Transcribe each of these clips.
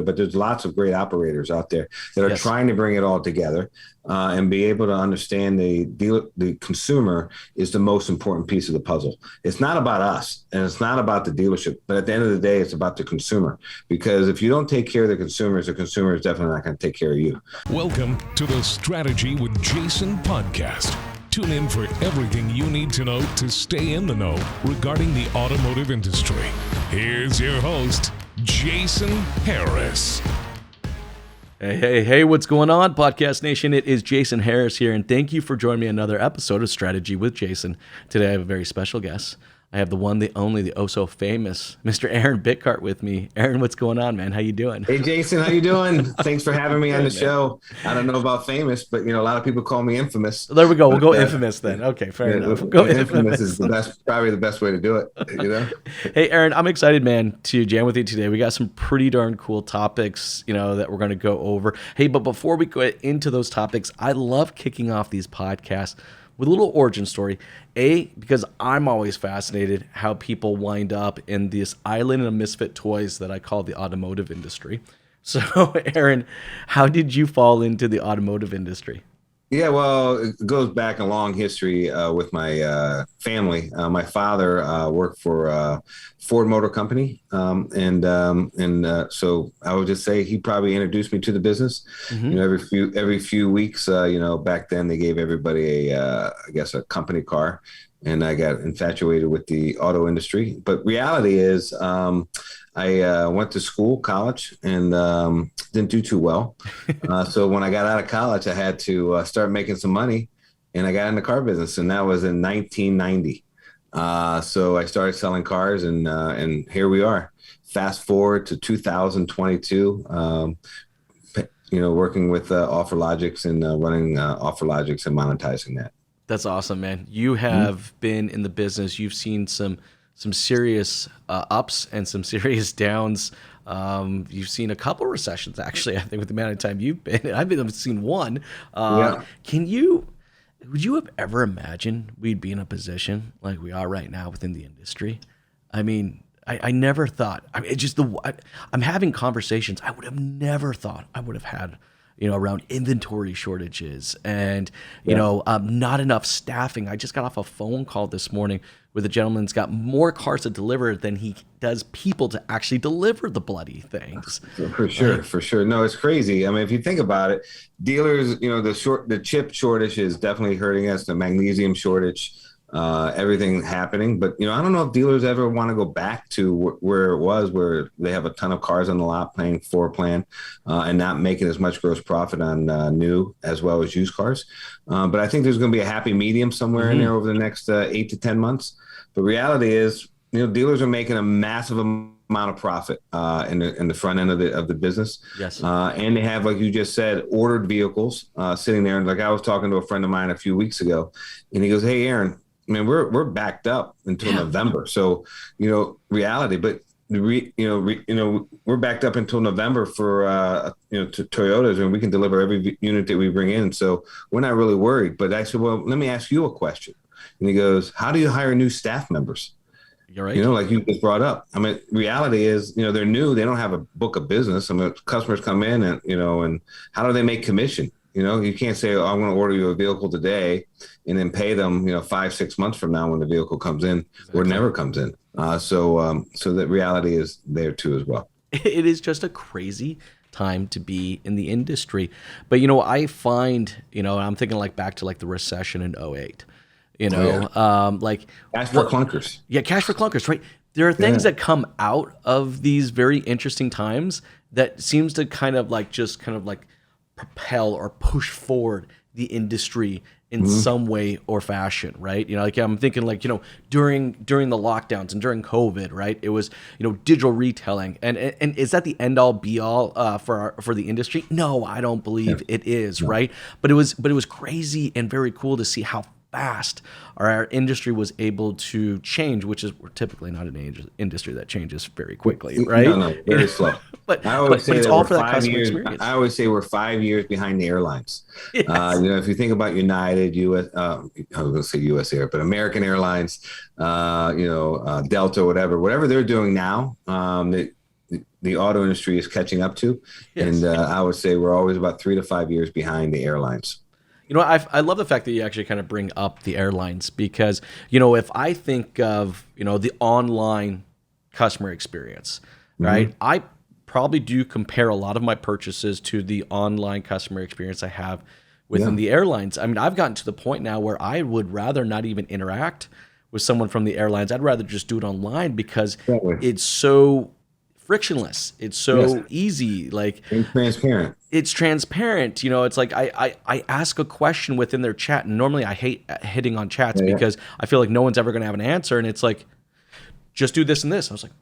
but there's lots of great operators out there that are Yes. trying to bring it all together and be able to understand the consumer is the most important piece of the puzzle. It's not about us and it's not about the dealership, but at the end of the day, it's about the consumer. Because if you don't take care of the consumer is definitely not going to take care of you. Welcome to the Strategy with Jason podcast. Tune in for everything you need to know to stay in the know regarding the automotive industry. Here's your host, Jason Harris. Hey, what's going on, Podcast Nation? It is Jason Harris here, and thank you for joining me on another episode of Strategy with Jason. Today I have a very special guest. I have the one, the only, the oh-so-famous Mr. Aaron Bickart with me. Aaron, what's going on, man? How you doing? Hey, Jason, how you doing? Thanks for having me on the show. I don't know about famous, but, a lot of people call me infamous. There we go. We'll go infamous then. Okay, fair enough. We'll go infamous is probably the best way to do it, Hey, Aaron, I'm excited, man, to jam with you today. We got some pretty darn cool topics, that we're going to go over. Hey, but before we go into those topics, I love kicking off these podcasts with a little origin story. Because I'm always fascinated how people wind up in this island of misfit toys that I call the automotive industry. So, Aaron, how did you fall into the automotive industry? Yeah, well, it goes back a long history with my family. My father worked for Ford Motor Company, and so I would just say he probably introduced me to the business. Mm-hmm. Every few weeks, back then they gave everybody a company car, and I got infatuated with the auto industry. But reality is, I went to college, and didn't do too well. So when I got out of college, I had to start making some money, and I got in the car business, and that was in 1990. So I started selling cars, and here we are. Fast forward to 2022, working with OfferLogix and running OfferLogix and monetizing that. That's awesome, man. You have been in the business. You've seen some serious ups and some serious downs. You've seen a couple recessions, actually, I think, with the amount of time you've been. I've seen one. Yeah. Would you have ever imagined we'd be in a position like we are right now within the industry? I mean, I never thought. I mean, it's just I'm having conversations I would have never thought I would have had, around inventory shortages and, not enough staffing. I just got off a phone call this morning with a gentleman that's got more cars to deliver than he does people to actually deliver the bloody things. For sure. No, it's crazy. I mean, if you think about it, dealers, the chip shortage is definitely hurting us, the magnesium shortage, everything happening. But, I don't know if dealers ever want to go back to where it was, where they have a ton of cars on the lot paying floor plan and not making as much gross profit on new as well as used cars. But I think there's going to be a happy medium somewhere in there over the next 8 to 10 months. But reality is, dealers are making a massive amount of profit in the front end of the business. Yes. And they have, like you just said, ordered vehicles sitting there. And like I was talking to a friend of mine a few weeks ago, and he goes, "Hey, Aaron, we're backed up until November." So, reality, but we're backed up until November for to Toyotas, and we can deliver every unit that we bring in. So we're not really worried. But I said, well, let me ask you a question. And he goes, "How do you hire new staff members?" You're right. Like you just brought up. I mean, reality is, they're new. They don't have a book of business. I mean, customers come in and, and how do they make commission? You can't say, "Oh, I'm going to order you a vehicle today," and then pay them, 5-6 months from now when the vehicle comes in or never comes in. So that reality is there too as well. It is just a crazy time to be in the industry. But, I find, I'm thinking back to the recession in 2008. Like cash for clunkers. Yeah, cash for clunkers, right? There are things that come out of these very interesting times that seems to kind of propel or push forward the industry in some way or fashion, right? I'm thinking during the lockdowns and during COVID, right? It was digital retailing, and is that the end all be all for the industry? No, I don't believe it is, right? But it was crazy and very cool to see how fast our industry was able to change, which is we're typically not an industry that changes very quickly, right? No, very slow. but I always say it's all for that customer experience. I always say we're 5 years behind the airlines. Yes. If you think about United, I was going to say US Air, but American Airlines, Delta, whatever they're doing now, the auto industry is catching up to. Yes. And I would say we're always about 3 to 5 years behind the airlines. You know, I love the fact that you actually kind of bring up the airlines because, you know, if I think of, you know, the online customer experience, right? I probably do compare a lot of my purchases to the online customer experience I have within the airlines. I mean, I've gotten to the point now where I would rather not even interact with someone from the airlines. I'd rather just do it online because it's so frictionless. It's so easy. Like, And transparent. it's transparent. You know, it's like I ask a question within their chat, and normally I hate hitting on chats because I feel like no one's ever going to have an answer, and it's like, just do this and this. I was like,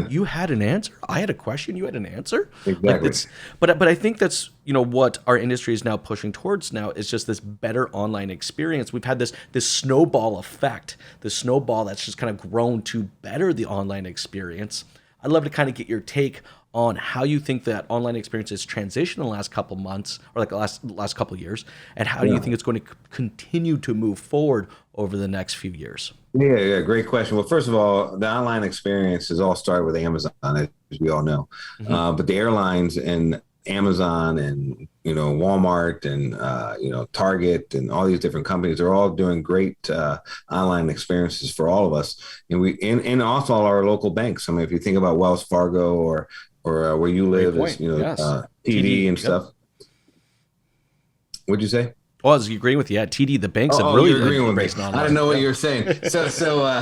you had an answer? I had a question, you had an answer? Exactly. Like but I think that's, you know, what our industry is now pushing towards now is just this better online experience. We've had this snowball effect, this snowball that's just kind of grown to better the online experience. I'd love to kind of get your take on how you think that online experience has transitioned in the last couple months, or like the last couple years, and how do you think it's going to continue to move forward over the next few years? Yeah, great question. Well, first of all, the online experience has all started with Amazon, as we all know. But the airlines and Amazon and, you know, Walmart and, you know, Target and all these different companies are all doing great online experiences for all of us. And also all our local banks. I mean, if you think about Wells Fargo or where you live, is, you know, TD and stuff. What'd you say? Well, I was agreeing with you. Yeah, TD, the banks have really agreeing with me. embraced online. I didn't know what you were saying. So you know,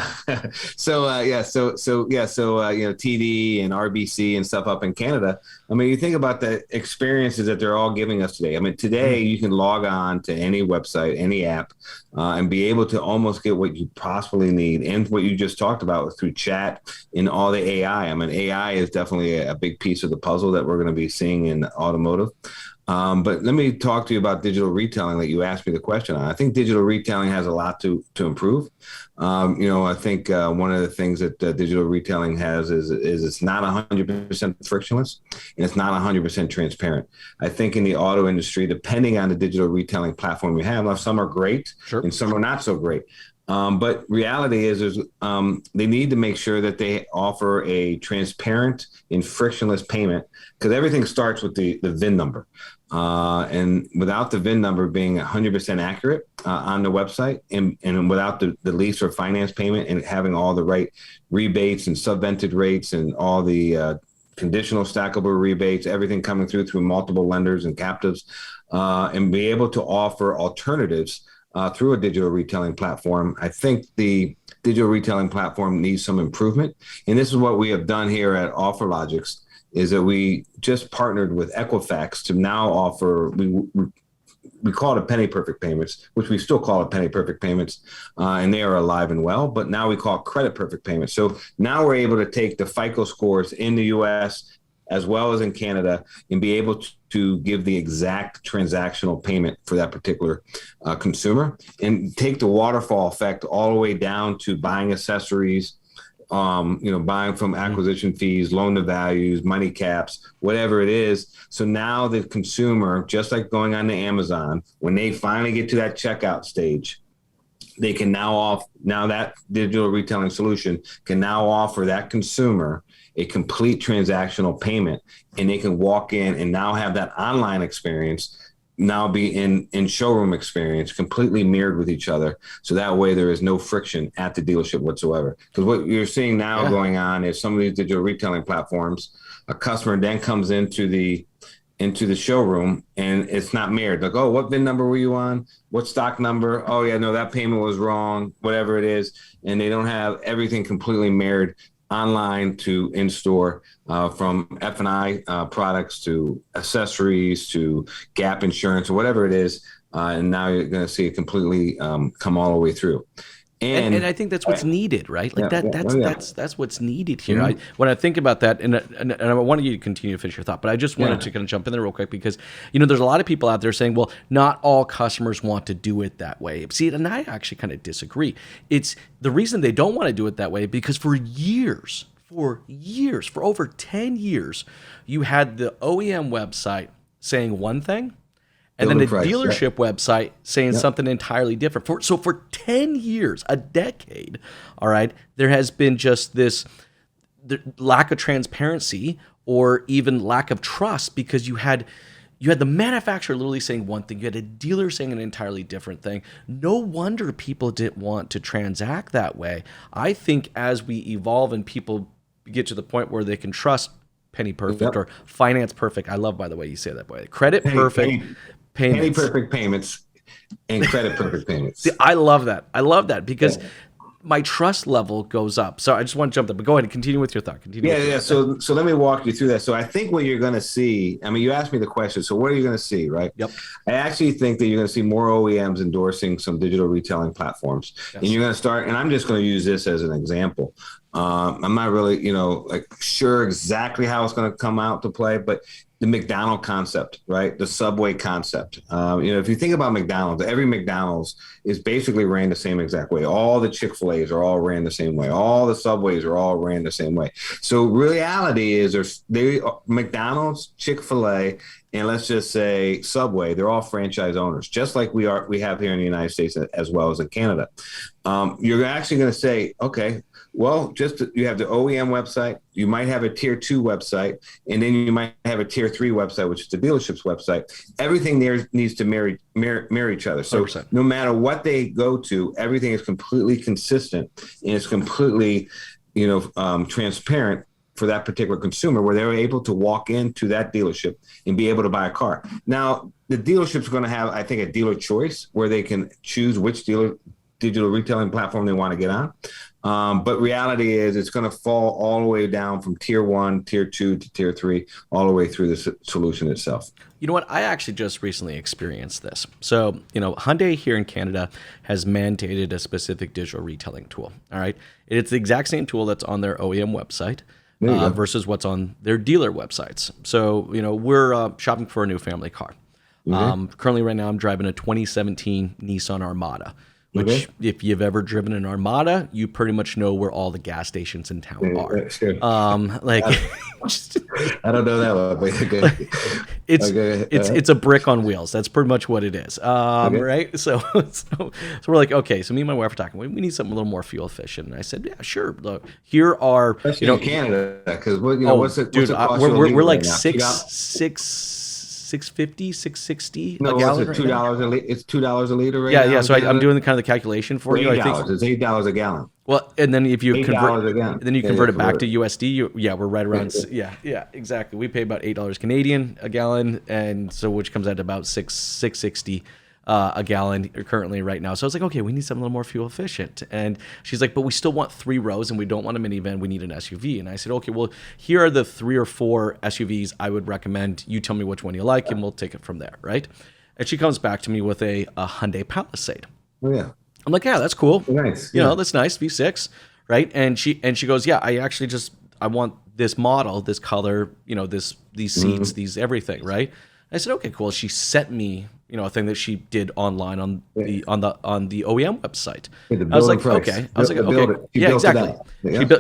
TD and RBC and stuff up in Canada. I mean, you think about the experiences that they're all giving us today. I mean, today you can log on to any website, any app, and be able to almost get what you possibly need, and what you just talked about through chat and all the AI. I mean, AI is definitely a big piece of the puzzle that we're going to be seeing in automotive. But let me talk to you about digital retailing that you asked me the question on. I think digital retailing has a lot to improve. You know, I think one of the things that digital retailing has is it's not 100% frictionless, and it's not 100% transparent. I think in the auto industry, depending on the digital retailing platform you have, some are great and some are not so great. But reality is they need to make sure that they offer a transparent and frictionless payment, because everything starts with the VIN number. And without the VIN number being 100% accurate on the website, and without the lease or finance payment and having all the right rebates and subvented rates and all the conditional stackable rebates, everything coming through multiple lenders and captives, and be able to offer alternatives through a digital retailing platform. I think the digital retailing platform needs some improvement. And this is what we have done here at OfferLogix, is that we just partnered with Equifax to now offer, we call it penny perfect payments, which we still call it penny perfect payments, and they are alive and well, but now we call it credit perfect payments. So now we're able to take the FICO scores in the US as well as in Canada and be able to give the exact transactional payment for that particular consumer, and take the waterfall effect all the way down to buying accessories, you know, buying from acquisition fees, loan to values, money caps, whatever it is. So now the consumer, just like going on to Amazon, when they finally get to that checkout stage, they can now that digital retailing solution can now offer that consumer a complete transactional payment, and they can walk in and now have that online experience now be in showroom experience, completely mirrored with each other. So that way there is no friction at the dealership whatsoever. Because what you're seeing now going on is some of these digital retailing platforms, a customer then comes into the showroom and it's not mirrored. Like, oh, what VIN number were you on? What stock number? Oh yeah, no, that payment was wrong, whatever it is. And they don't have everything completely mirrored online to in-store, from F&I products to accessories to gap insurance or whatever it is. And now you're going to see it completely come all the way through. And I think that's what's needed, right? Like that's what's needed here. When I think about that, and I wanted you to continue to finish your thought, but I just wanted to kind of jump in there real quick because, you know, there's a lot of people out there saying, well, not all customers want to do it that way. See, and I actually kind of disagree. It's the reason they don't want to do it that way because for over 10 years, you had the OEM website saying one thing, and then the dealership website saying something entirely different. So for 10 years, a decade, all right, there has been just this the lack of transparency or even lack of trust, because you had the manufacturer literally saying one thing, you had a dealer saying an entirely different thing. No wonder people didn't want to transact that way. I think as we evolve and people get to the point where they can trust penny perfect or finance perfect. I love, by the way, you say that, boy. Credit perfect payments. Penny perfect payments and credit perfect payments. See, I love that. I love that because my trust level goes up. So I just want to jump there, but go ahead and continue with your thought. So let me walk you through that. So I think what you're going to see, I mean, you asked me the question, so what are you going to see, right? Yep. I actually think that you're going to see more OEMs endorsing some digital retailing platforms. Yes. And you're going to start, and I'm just going to use this as an example. I'm not really, sure exactly how it's going to come out to play, but the McDonald's concept, right? The Subway concept. If you think about McDonald's, every McDonald's is basically ran the same exact way. All the Chick-fil-A's are all ran the same way. All the Subways are all ran the same way. So reality is McDonald's, Chick-fil-A, and let's just say Subway, they're all franchise owners, just like we have here in the United States as well as in Canada. You're actually going to say, okay, well, you have the OEM website, you might have a tier 2 website, and then you might have a tier 3 website, which is the dealership's website. Everything there needs to mirror each other. So 100%. No matter what they go to, everything is completely consistent and it's completely, transparent for that particular consumer, where they're able to walk into that dealership and be able to buy a car. Now, the dealership's going to have, I think, a dealer choice where they can choose which digital retailing platform they want to get on. But reality is it's going to fall all the way down from tier 1, tier 2 to tier 3, all the way through the solution itself. You know what? I actually just recently experienced this. So, Hyundai here in Canada has mandated a specific digital retailing tool. All right. It's the exact same tool that's on their OEM website versus what's on their dealer websites. So, we're shopping for a new family car. Mm-hmm. Currently right now I'm driving a 2017 Nissan Armada. Which, if you've ever driven an Armada, you pretty much know where all the gas stations in town are. Sure. I don't know that one, but it's a brick on wheels. That's pretty much what it is, right? So we're like, okay. So me and my wife are talking. We need something a little more fuel efficient. And I said, yeah, sure. Look, here are especially in Canada, because what's it? Dude, we're like right 650, 660 a gallon. It's $2 it's $2 a liter right now. Yeah. So I'm doing the kind of the calculation for you. I think it's $8 a gallon. Well, and then if you convert it back to USD, we're right around. Yeah, exactly. We pay about $8 Canadian a gallon, and so which comes out to about $6.60 a gallon currently right now. So I was like, okay, we need something a little more fuel efficient. And she's like, but we still want 3 rows and we don't want a minivan. We need an SUV. And I said, okay, well, here are the 3 or 4 SUVs I would recommend. You tell me which one you like and we'll take it from there, right? And she comes back to me with a Hyundai Palisade. Oh, yeah. I'm like, yeah, that's cool. Nice. That's nice. V6, right? And she goes, yeah, I want this model, this color, these seats, these everything, right? I said, okay, cool. She sent me, a thing that she did online on the OEM website. I was like, okay. Exactly.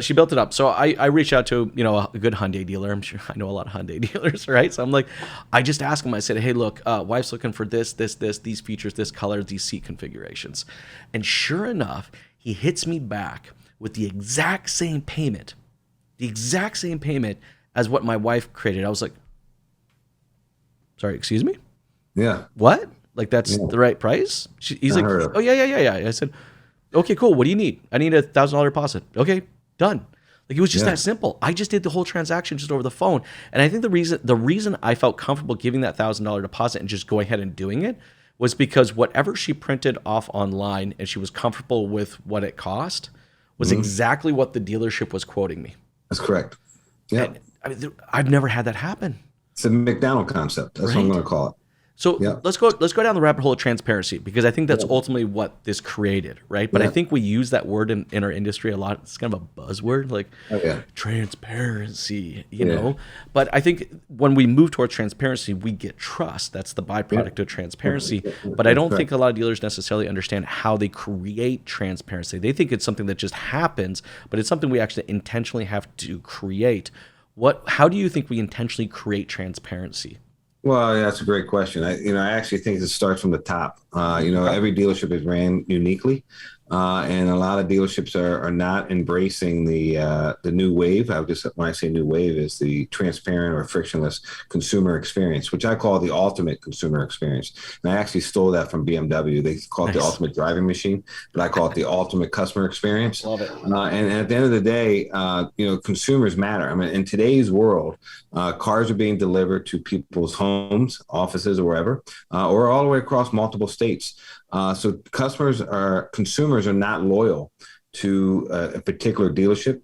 She built it up. So I reached out to a good Hyundai dealer. I'm sure I know a lot of Hyundai dealers, right? So I'm like, I just asked him. I said, hey, look, wife's looking for this, these features, this color, these seat configurations, and sure enough, he hits me back with the exact same payment as what my wife created. I was like, sorry, excuse me? Yeah. What? Like that's the right price? He's like, oh yeah. I said, okay, cool. What do you need? I need $1,000 deposit. Okay, done. Like it was just that simple. I just did the whole transaction just over the phone. And I think the reason I felt comfortable giving that $1,000 deposit and just going ahead and doing it was because whatever she printed off online and she was comfortable with what it cost was exactly what the dealership was quoting me. That's correct. Yeah. I've never had that happen. It's a McDonald's concept. That's what I'm going to call it. So let's go down the rabbit hole of transparency, because I think that's ultimately what this created, right? But I think we use that word in our industry a lot. It's kind of a buzzword, like transparency, you know? But I think when we move towards transparency, we get trust. That's the byproduct of transparency. But I don't think a lot of dealers necessarily understand how they create transparency. They think it's something that just happens, but it's something we actually intentionally have to create. How do you think we intentionally create transparency? Well, that's a great question. I actually think it starts from the top. Every dealership is ran uniquely. and a lot of dealerships are not embracing the new wave. When I say new wave, is the transparent or frictionless consumer experience, which I call the ultimate consumer experience. And I actually stole that from BMW. They call it the ultimate driving machine, but I call it the ultimate customer experience. Love it. And at the end of the day, consumers matter. I mean, in today's world, cars are being delivered to people's homes, offices, or wherever, or all the way across multiple states. So consumers are not loyal to a particular dealership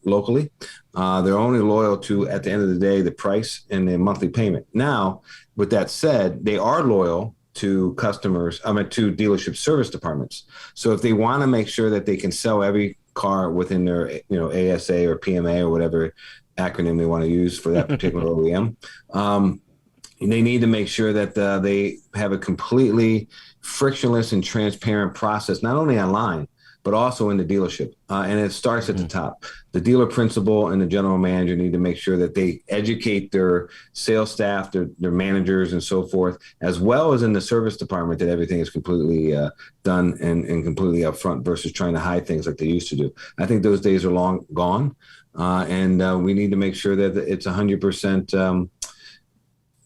locally. They're only loyal to, at the end of the day, the price and the monthly payment. Now, with that said, they are loyal to to dealership service departments. So if they want to make sure that they can sell every car within their, ASA or PMA or whatever acronym they want to use for that particular OEM, they need to make sure that they have a completely frictionless and transparent process, not only online, but also in the dealership. And it starts at the top. The dealer principal and the general manager need to make sure that they educate their sales staff, their managers and so forth, as well as in the service department, that everything is completely done and completely upfront versus trying to hide things like they used to do. I think those days are long gone. And we need to make sure that it's 100%,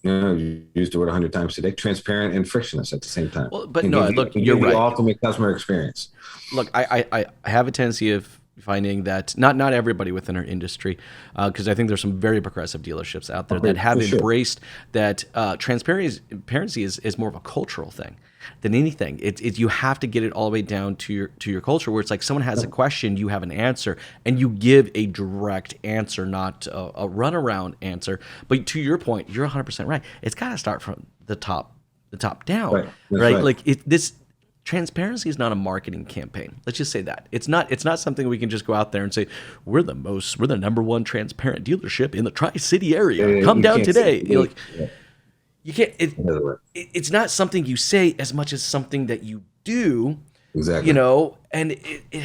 you used the word 100 times today, transparent and frictionless at the same time. Well, but no, look, you're right. The ultimate customer experience. Look, I have a tendency of finding that not everybody within our industry, because I think there's some very progressive dealerships out there that have embraced that transparency is more of a cultural thing than anything. You have to get it all the way down to your culture, where it's like someone has a question, you have an answer, and you give a direct answer, not a runaround answer. But to your point, you're 100% right. It's got to start from the top down, right? Like this. Transparency is not a marketing campaign. Let's just say that. It's not something we can just go out there and say, we're the number one transparent dealership in the Tri-City area. Come down today. You can't. It's not something you say as much as something that you do. Exactly. And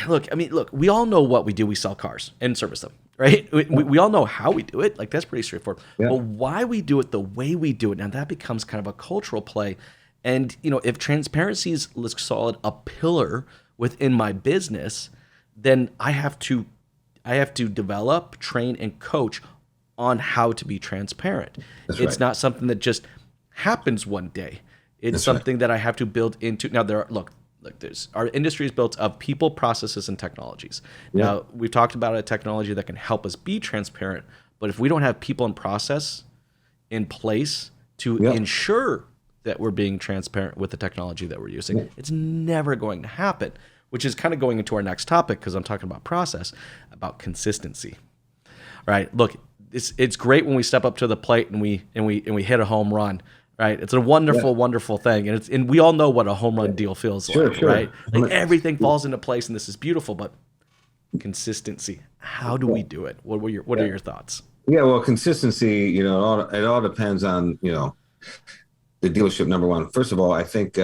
look, we all know what we do. We sell cars and service them, right? We all know how we do it. Like, that's pretty straightforward. Yeah. But why we do it the way we do it, now that becomes kind of a cultural play. And, if transparency is, let's call it, a pillar within my business, then I have to develop, train, and coach on how to be transparent. It's not something that just happens one day. It's something that I have to build into. Now, our industry is built of people, processes, and technologies. Yeah. Now, we've talked about a technology that can help us be transparent, but if we don't have people and process in place to ensure that we're being transparent with the technology that we're using, it's never going to happen, which is kind of going into our next topic, because I'm talking about process, about consistency. All right, look, it's great when we step up to the plate and we hit a home run, right? It's a wonderful, wonderful thing, and we all know what a home run deal feels like, right? Like, everything falls into place, and this is beautiful. But consistency, how do we do it? What are your thoughts? Yeah, well, consistency, it all depends on the dealership, number one. First of all, I think,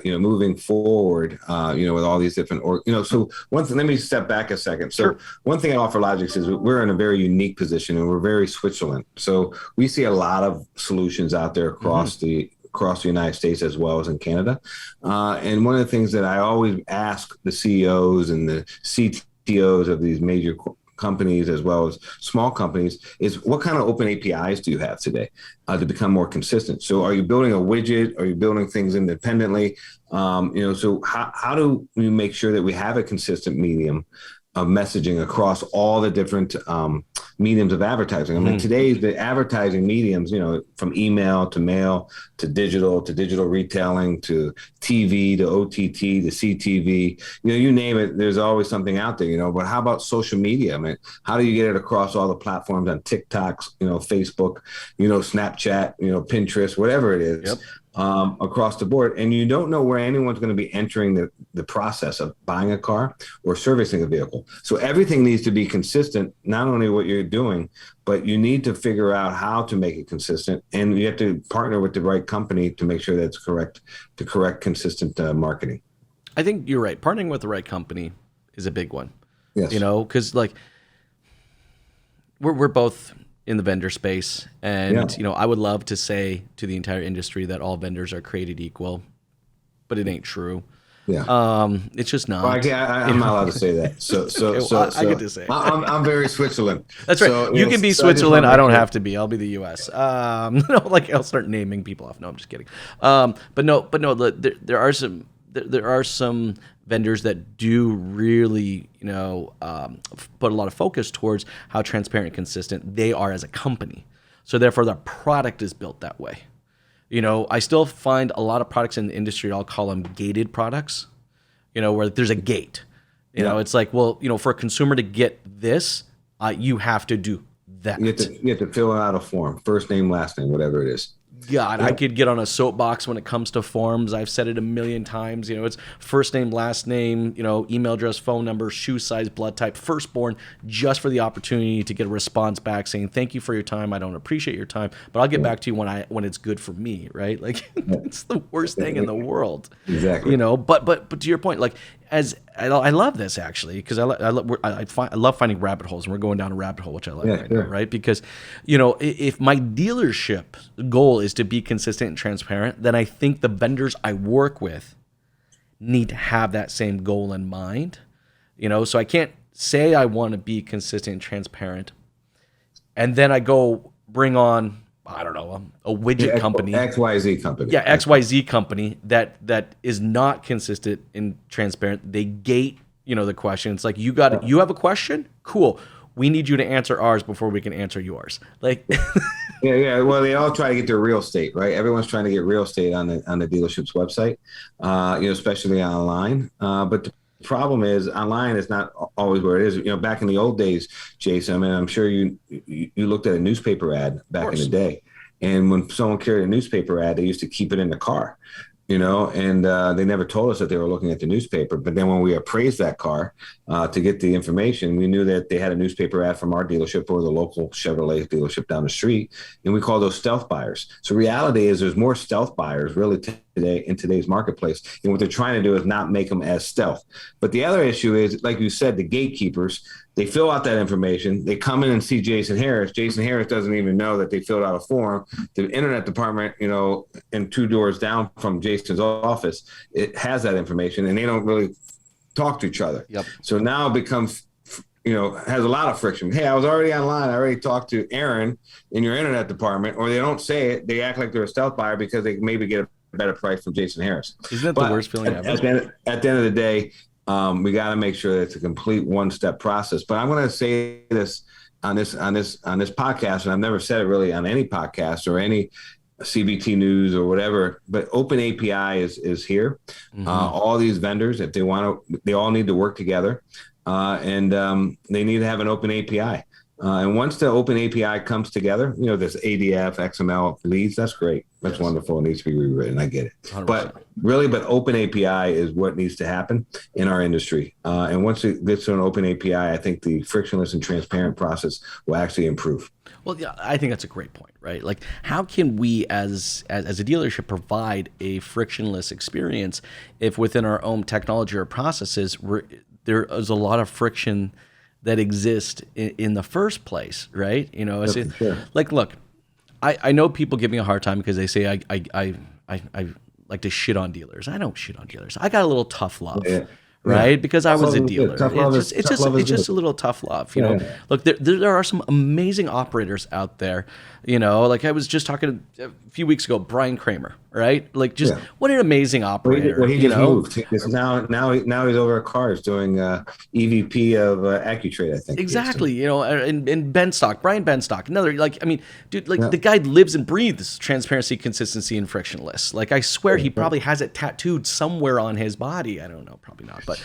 moving forward, with all these different, so one thing, let me step back a second. So one thing I offer Logix is we're in a very unique position, and we're very Switzerland. So we see a lot of solutions out there across the United States as well as in Canada. And one of the things that I always ask the CEOs and the CTOs of these major companies as well as small companies is, what kind of open APIs do you have today to become more consistent? So are you building a widget? Are you building things independently? So how do we make sure that we have a consistent medium of messaging across all the different mediums of advertising? I mean, today's the advertising mediums, from email to mail to digital retailing to TV to OTT to CTV, you name it, there's always something out there, but how about social media? I mean, how do you get it across all the platforms on TikToks, Facebook, Snapchat, Pinterest, whatever it is? Yep. Across the board, and you don't know where anyone's going to be entering the process of buying a car or servicing a vehicle. So everything needs to be consistent, not only what you're doing, but you need to figure out how to make it consistent, and you have to partner with the right company to make sure that it's the correct consistent marketing. I think you're right. Partnering with the right company is a big one. Yes. Because we're both in the vendor space, and I would love to say to the entire industry that all vendors are created equal, but it ain't true. It's just not. Well, I'm not allowed to say that. I get to say it. I'm very Switzerland. That's right. So, You can be Switzerland. I don't have to be. I'll be the U.S. Like I'll start naming people off. No, I'm just kidding. But no. There are some vendors that do really, put a lot of focus towards how transparent and consistent they are as a company. So therefore, their product is built that way. I still find a lot of products in the industry, I'll call them gated products, where there's a gate. It's like, well, for a consumer to get this, you have to do that. You have to fill out a form, first name, last name, whatever it is. God, I could get on a soapbox when it comes to forms. I've said it a million times. It's first name, last name, email address, phone number, shoe size, blood type, firstborn, just for the opportunity to get a response back saying, thank you for your time. I don't appreciate your time, but I'll get back to you when it's good for me, right? Like, it's the worst thing in the world. Exactly. But to your point, like, as I love this actually, because I love finding rabbit holes, and we're going down a rabbit hole, which I like now, right? Because if my dealership goal is to be consistent and transparent, then I think the vendors I work with need to have that same goal in mind. So I can't say I want to be consistent and transparent, and then I go bring on, I don't know, a widget company. XYZ company. Yeah, XYZ company that is not consistent and transparent. They gate, the question. It's like, you have a question? Cool. We need you to answer ours before we can answer yours. Like Yeah. Well, they all try to get their real estate, right? Everyone's trying to get real estate on the dealership's website, especially online. But the problem is online is not always where it is. Back in the old days, Jason, I mean, I'm sure you looked at a newspaper ad back in the day. And when someone carried a newspaper ad, they used to keep it in the car, and they never told us that they were looking at the newspaper. But then when we appraised that car to get the information, we knew that they had a newspaper ad from our dealership or the local Chevrolet dealership down the street. And we call those stealth buyers. So reality is there's more stealth buyers really today in today's marketplace. And what they're trying to do is not make them as stealth. But the other issue is, like you said, the gatekeepers, they fill out that information. They come in and see Jason Harris. Jason Harris doesn't even know that they filled out a form. The internet department, and 2 doors down from Jason's office, it has that information, and they don't really talk to each other. Yep. So now it becomes, has a lot of friction. Hey, I was already online. I already talked to Aaron in your internet department, or they don't say it. They act like they're a stealth buyer because they maybe get a better price from Jason Harris. Isn't that the worst feeling ever? At the end of the day, we got to make sure that it's a complete one-step process. But I'm going to say this on this podcast, and I've never said it really on any podcast or any CBT news or whatever. But Open API is here. Mm-hmm. All these vendors, if they want to, they all need to work together, and they need to have an Open API. And once the Open API comes together, this ADF, XML leads, that's great. That's wonderful. It needs to be rewritten. I get it. 100%. But Open API is what needs to happen in our industry. And once it gets to an Open API, I think the frictionless and transparent process will actually improve. Well, yeah, I think that's a great point, right? Like, how can we as a dealership provide a frictionless experience if within our own technology or processes there is a lot of friction that exist in the first place, right? Sure. Like, look, I know people give me a hard time because they say I like to shit on dealers. I don't shit on dealers. I got a little tough love. Yeah. Right, because I was a dealer. It's just a little tough love, Look, there are some amazing operators out there, Like I was just talking a few weeks ago, Brian Kramer, right? Like, what an amazing operator. Well, he just moved. Now he's over at Cars doing EVP of AccuTrade, I think. Exactly, and Brian Benstock, another dude, the guy lives and breathes transparency, consistency, and frictionless. Like, I swear he probably has it tattooed somewhere on his body. I don't know, probably not, but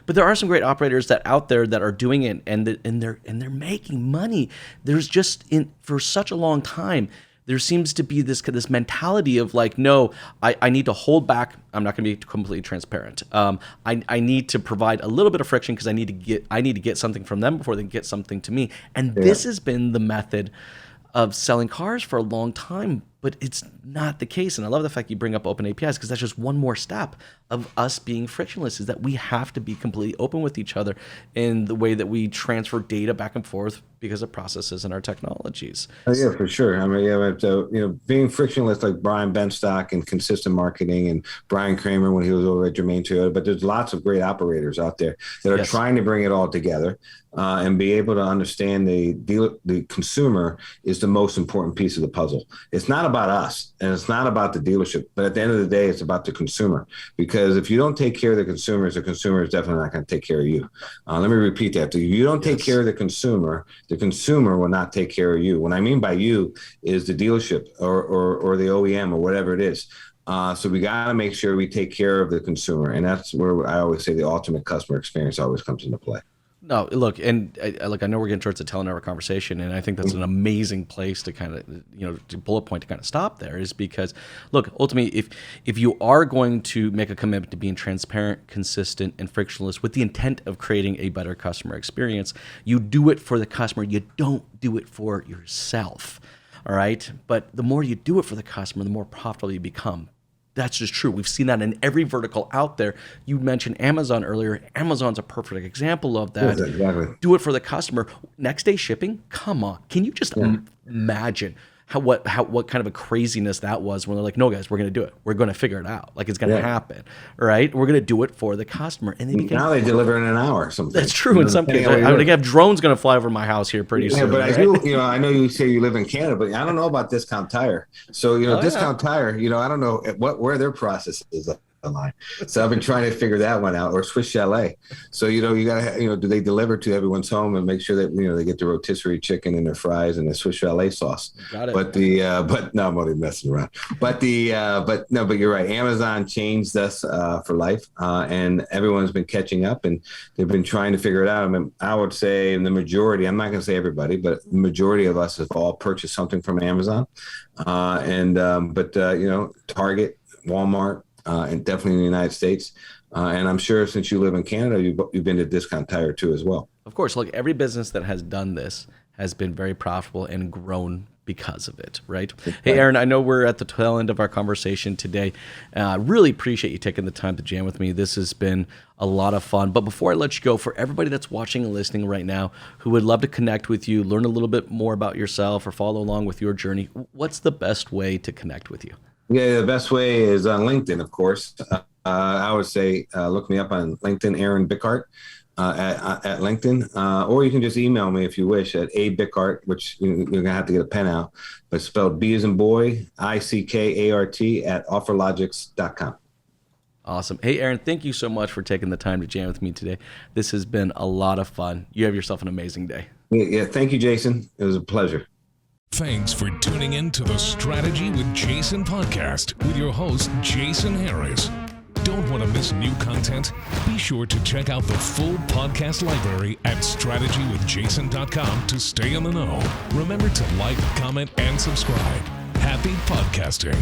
there are some great operators out there that are doing it, and they're making money. There's just for such a long time, there seems to be this mentality of like, no, I need to hold back. I'm not going to be completely transparent. I need to provide a little bit of friction because I need to get something from them before they get something to me. And this has been the method of selling cars for a long time. but it's not the case. And I love the fact you bring up open APIs, because that's just one more step of us being frictionless, is that we have to be completely open with each other in the way that we transfer data back and forth because of processes and our technologies. Oh, yeah, for sure. I mean, yeah, but, being frictionless, like Brian Benstock and Consistent Marketing and Brian Kramer when he was over at Germain Toyota, but there's lots of great operators out there that are trying to bring it all together and be able to understand the consumer is the most important piece of the puzzle. It's not about us and it's not about the dealership, but at the end of the day, it's about the consumer. Because if you don't take care of the consumer is definitely not going to take care of you. Let me repeat that. If you don't take care of the consumer will not take care of you. What I mean by you is the dealership or the OEM or whatever it is. So we got to make sure we take care of the consumer. And that's where I always say the ultimate customer experience always comes into play. No, look, and I know we're getting towards the tail end of our conversation, and I think that's an amazing place to kind of, to bullet point to kind of stop there, is because, look, ultimately, if you are going to make a commitment to being transparent, consistent, and frictionless with the intent of creating a better customer experience, you do it for the customer. You don't do it for yourself, all right? But the more you do it for the customer, the more profitable you become. That's just true. We've seen that in every vertical out there. You mentioned Amazon earlier. Amazon's a perfect example of that. Yes, exactly. Do it for the customer. Next day shipping? Come on. Can you just imagine what kind of a craziness that was when they're like, no, guys, we're going to do it. We're going to figure it out. Like, it's going to happen, right? We're going to do it for the customer. And now they deliver in an hour or something. That's true in some cases. I would have drones going to fly over my house here pretty soon. But right? I know you say you live in Canada, but I don't know about Discount Tire. So, Discount Tire, I don't know where their process is online. So I've been trying to figure that one out, or Swiss Chalet. So, you got to, do they deliver to everyone's home and make sure that, they get the rotisserie chicken and their fries and the Swiss Chalet sauce. Got it. But no, I'm only messing around. But you're right. Amazon changed us for life, and everyone's been catching up and they've been trying to figure it out. I mean, I would say the majority, I'm not going to say everybody, but the majority of us have all purchased something from Amazon. Target, Walmart, and definitely in the United States. And I'm sure since you live in Canada, you've been to Discount Tire too as well. Of course. Look, every business that has done this has been very profitable and grown because of it, right? Hey, Aaron, I know we're at the tail end of our conversation today. Really appreciate you taking the time to jam with me. This has been a lot of fun. But before I let you go, for everybody that's watching and listening right now who would love to connect with you, learn a little bit more about yourself, or follow along with your journey, what's the best way to connect with you? Yeah, the best way is on LinkedIn, of course. I would say look me up on LinkedIn, Aaron Bickart at LinkedIn, or you can just email me if you wish at Bickart, which you're going to have to get a pen out, but spelled B as in boy, ICKART at offerlogics.com. Awesome. Hey, Aaron, thank you so much for taking the time to jam with me today. This has been a lot of fun. You have yourself an amazing day. Yeah, thank you, Jason. It was a pleasure. Thanks for tuning in to the Strategy with Jason podcast with your host, Jason Harris. Don't want to miss new content? Be sure to check out the full podcast library at strategywithjason.com to stay in the know. Remember to like, comment, and subscribe. Happy podcasting.